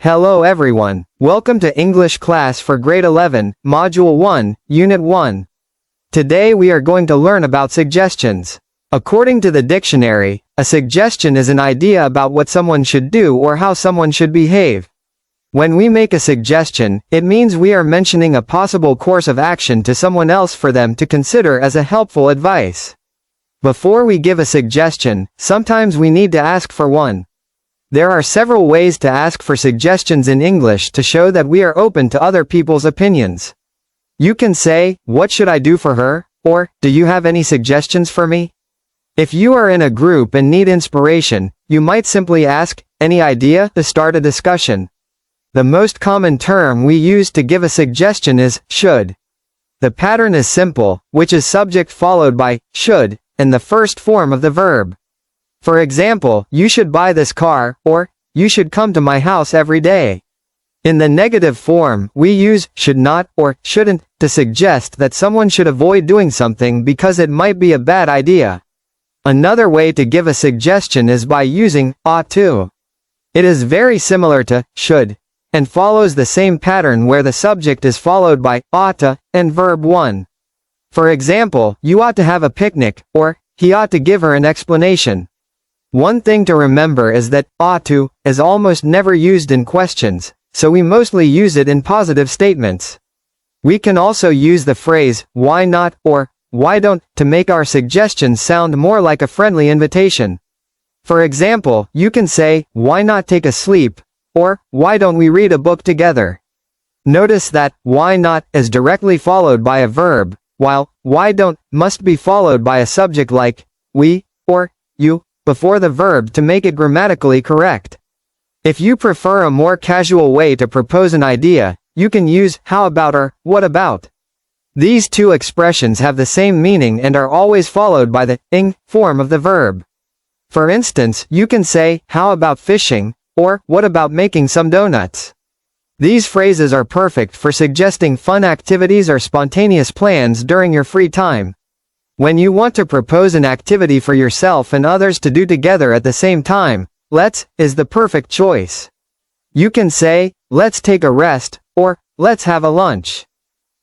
Hello everyone, welcome to English class for grade 11, Module 1, Unit 1. Today we are going to learn about suggestions. According to the dictionary, a suggestion is an idea about what someone should do or how someone should behave. When we make a suggestion, it means we are mentioning a possible course of action to someone else for them to consider as a helpful advice. Before we give a suggestion, sometimes we need to ask for one. There are several ways to ask for suggestions in English to show that we are open to other people's opinions. You can say, "What should I do for her?" or, "Do you have any suggestions for me?" If you are in a group and need inspiration, you might simply ask, "Any idea?" to start a discussion. The most common term we use to give a suggestion is should. The pattern is simple, which is subject followed by should, and the first form of the verb. For example, "You should buy this car," or, "You should come to my house every day." In the negative form, we use should not or shouldn't to suggest that someone should avoid doing something because it might be a bad idea. Another way to give a suggestion is by using ought to. It is very similar to should, and follows the same pattern where the subject is followed by ought to and verb 1. For example, "You ought to have a picnic," or, "He ought to give her an explanation." One thing to remember is that ought to is almost never used in questions, so we mostly use it in positive statements. We can also use the phrase why not or why don't to make our suggestions sound more like a friendly invitation. For example, you can say, "Why not take a sleep?" or "Why don't we read a book together?" Notice that why not is directly followed by a verb, while why don't must be followed by a subject like we or you before the verb to make it grammatically correct. If you prefer a more casual way to propose an idea, you can use how about or what about. These two expressions have the same meaning and are always followed by the ing form of the verb. For instance, you can say, "How about fishing?" or "What about making some donuts?" These phrases are perfect for suggesting fun activities or spontaneous plans during your free time. When you want to propose an activity for yourself and others to do together at the same time, "let's" is the perfect choice. You can say, "Let's take a rest," or "Let's have a lunch."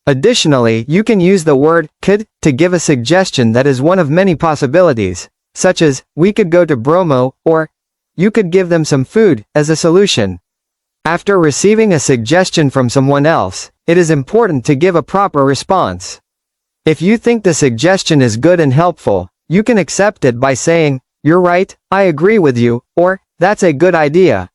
Additionally, you can use the word could to give a suggestion that is one of many possibilities, such as, "We could go to Bromo," or "You could give them some food," as a solution. After receiving a suggestion from someone else, it is important to give a proper response. If you think the suggestion is good and helpful, you can accept it by saying, "You're right, I agree with you," or "That's a good idea."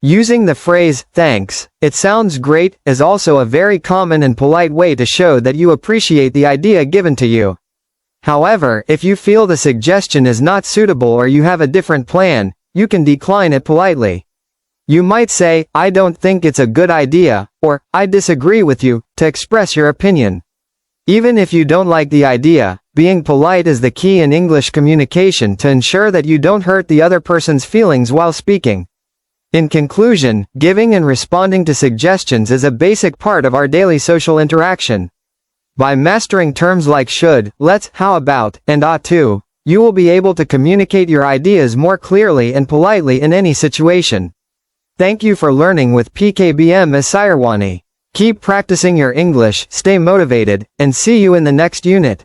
Using the phrase, "Thanks, it sounds great," is also a very common and polite way to show that you appreciate the idea given to you. However, if you feel the suggestion is not suitable or you have a different plan, you can decline it politely. You might say, "I don't think it's a good idea," or "I disagree with you," to express your opinion. Even if you don't like the idea, being polite is the key in English communication to ensure that you don't hurt the other person's feelings while speaking. In conclusion, giving and responding to suggestions is a basic part of our daily social interaction. By mastering terms like should, let's, how about, and ought to, you will be able to communicate your ideas more clearly and politely in any situation. Thank you for learning with PKBM Asy Syarwani. Keep practicing your English, stay motivated, and see you in the next unit.